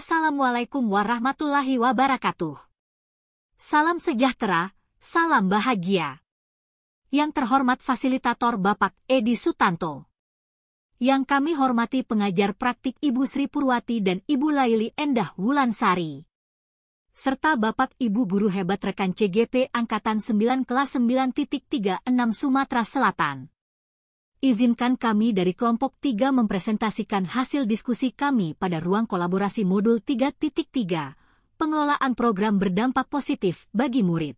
Assalamualaikum warahmatullahi wabarakatuh. Salam sejahtera, salam bahagia. Yang terhormat fasilitator Bapak Edi Sutanto. Yang kami hormati pengajar praktik Ibu Sri Purwati dan Ibu Laili Endah Wulansari. Serta Bapak Ibu guru hebat rekan CGP Angkatan 9 kelas 9.36 Sumatera Selatan. Izinkan kami dari kelompok 3 mempresentasikan hasil diskusi kami pada ruang kolaborasi modul 3.3, pengelolaan program berdampak positif bagi murid.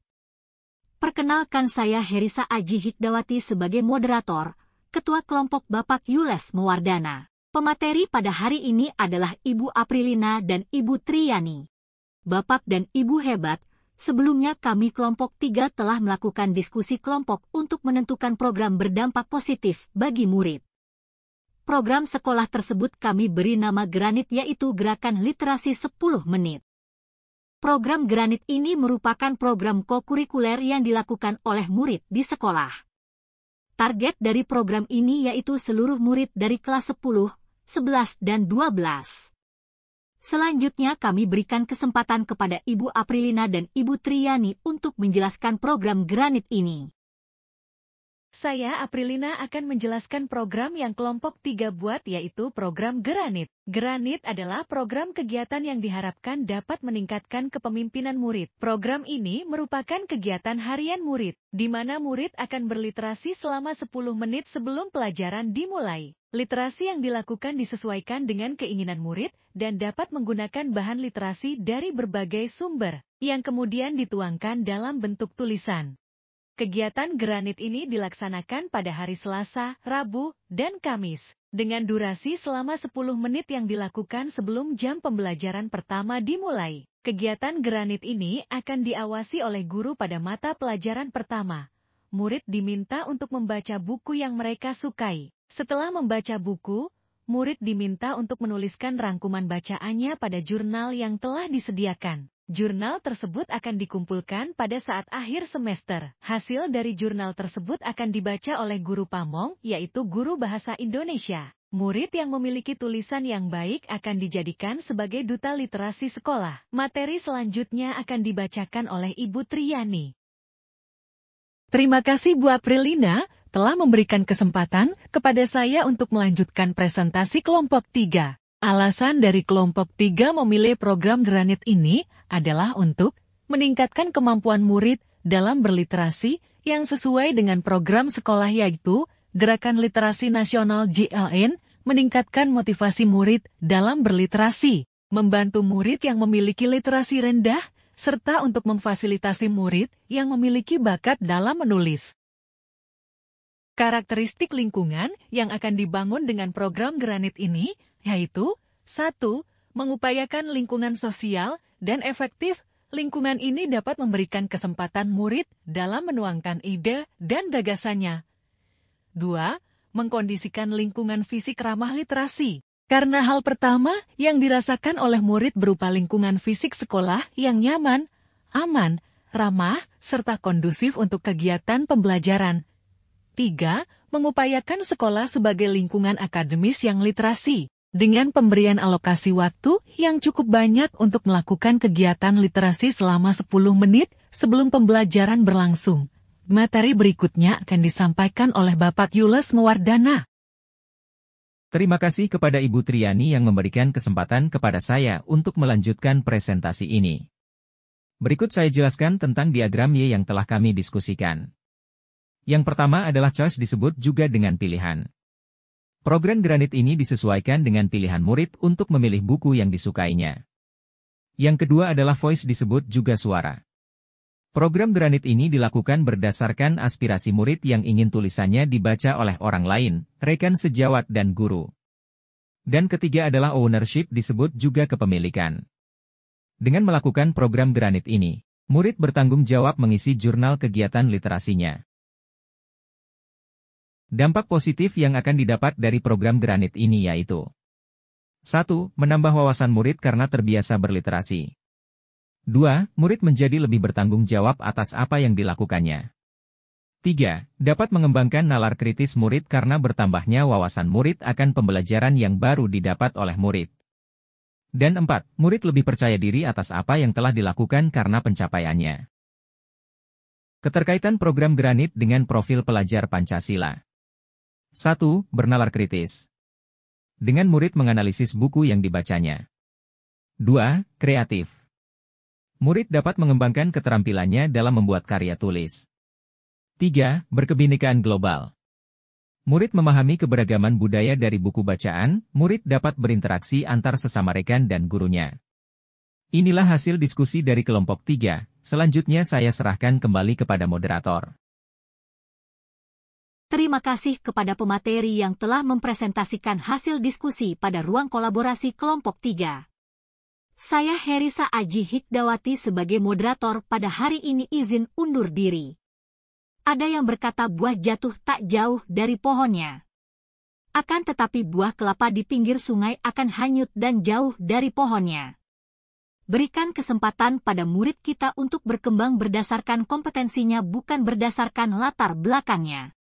Perkenalkan saya Herisa Aji Hikdawati sebagai moderator, Ketua Kelompok Bapak Yules Mewardana. Pemateri pada hari ini adalah Ibu Aprilina dan Ibu Triyani. Bapak dan Ibu hebat, sebelumnya kami kelompok 3 telah melakukan diskusi kelompok untuk menentukan program berdampak positif bagi murid. Program sekolah tersebut kami beri nama Granit, yaitu Gerakan Literasi 10 Menit. Program Granit ini merupakan program kokurikuler yang dilakukan oleh murid di sekolah. Target dari program ini yaitu seluruh murid dari kelas 10, 11, dan 12. Selanjutnya kami berikan kesempatan kepada Ibu Aprilina dan Ibu Triyani untuk menjelaskan program Granit ini. Saya Aprilina akan menjelaskan program yang kelompok 3 buat, yaitu program Granit. Granit adalah program kegiatan yang diharapkan dapat meningkatkan kepemimpinan murid. Program ini merupakan kegiatan harian murid, di mana murid akan berliterasi selama 10 menit sebelum pelajaran dimulai. Literasi yang dilakukan disesuaikan dengan keinginan murid dan dapat menggunakan bahan literasi dari berbagai sumber, yang kemudian dituangkan dalam bentuk tulisan. Kegiatan Granit ini dilaksanakan pada hari Selasa, Rabu, dan Kamis, dengan durasi selama 10 menit yang dilakukan sebelum jam pembelajaran pertama dimulai. Kegiatan Granit ini akan diawasi oleh guru pada mata pelajaran pertama. Murid diminta untuk membaca buku yang mereka sukai. Setelah membaca buku, murid diminta untuk menuliskan rangkuman bacaannya pada jurnal yang telah disediakan. Jurnal tersebut akan dikumpulkan pada saat akhir semester. Hasil dari jurnal tersebut akan dibaca oleh guru pamong, yaitu guru bahasa Indonesia. Murid yang memiliki tulisan yang baik akan dijadikan sebagai duta literasi sekolah. Materi selanjutnya akan dibacakan oleh Ibu Triyani. Terima kasih Bu Aprilina telah memberikan kesempatan kepada saya untuk melanjutkan presentasi kelompok 3. Alasan dari kelompok 3 memilih program Granit ini adalah untuk meningkatkan kemampuan murid dalam berliterasi yang sesuai dengan program sekolah, yaitu Gerakan Literasi Nasional GLN, meningkatkan motivasi murid dalam berliterasi, membantu murid yang memiliki literasi rendah, serta untuk memfasilitasi murid yang memiliki bakat dalam menulis. Karakteristik lingkungan yang akan dibangun dengan program Granit ini yaitu 1. Mengupayakan lingkungan sosial dan efektif. Lingkungan ini dapat memberikan kesempatan murid dalam menuangkan ide dan gagasannya. 2. Mengkondisikan lingkungan fisik ramah literasi. Karena hal pertama yang dirasakan oleh murid berupa lingkungan fisik sekolah yang nyaman, aman, ramah, serta kondusif untuk kegiatan pembelajaran. 3. Mengupayakan sekolah sebagai lingkungan akademis yang literasi, dengan pemberian alokasi waktu yang cukup banyak untuk melakukan kegiatan literasi selama 10 menit sebelum pembelajaran berlangsung. Materi berikutnya akan disampaikan oleh Bapak Yules Mewardana. Terima kasih kepada Ibu Triyani yang memberikan kesempatan kepada saya untuk melanjutkan presentasi ini. Berikut saya jelaskan tentang diagram Y yang telah kami diskusikan. Yang pertama adalah choice, disebut juga dengan pilihan. Program Granit ini disesuaikan dengan pilihan murid untuk memilih buku yang disukainya. Yang kedua adalah voice, disebut juga suara. Program Granit ini dilakukan berdasarkan aspirasi murid yang ingin tulisannya dibaca oleh orang lain, rekan sejawat dan guru. Dan ketiga adalah ownership, disebut juga kepemilikan. Dengan melakukan program Granit ini, murid bertanggung jawab mengisi jurnal kegiatan literasinya. Dampak positif yang akan didapat dari program Granit ini yaitu 1. Menambah wawasan murid karena terbiasa berliterasi. 2. Murid menjadi lebih bertanggung jawab atas apa yang dilakukannya. 3. Dapat mengembangkan nalar kritis murid karena bertambahnya wawasan murid akan pembelajaran yang baru didapat oleh murid. Dan 4. Murid lebih percaya diri atas apa yang telah dilakukan karena pencapaiannya. Keterkaitan program Granit dengan profil pelajar Pancasila. 1. Bernalar kritis. Dengan murid menganalisis buku yang dibacanya. 2. Kreatif. Murid dapat mengembangkan keterampilannya dalam membuat karya tulis. 3. Berkebinekaan global. Murid memahami keberagaman budaya dari buku bacaan, murid dapat berinteraksi antar sesama rekan dan gurunya. Inilah hasil diskusi dari kelompok 3, selanjutnya saya serahkan kembali kepada moderator. Terima kasih kepada pemateri yang telah mempresentasikan hasil diskusi pada ruang kolaborasi kelompok 3. Saya Herisa Aji Hikdawati sebagai moderator pada hari ini izin undur diri. Ada yang berkata buah jatuh tak jauh dari pohonnya. Akan tetapi buah kelapa di pinggir sungai akan hanyut dan jauh dari pohonnya. Berikan kesempatan pada murid kita untuk berkembang berdasarkan kompetensinya bukan berdasarkan latar belakangnya.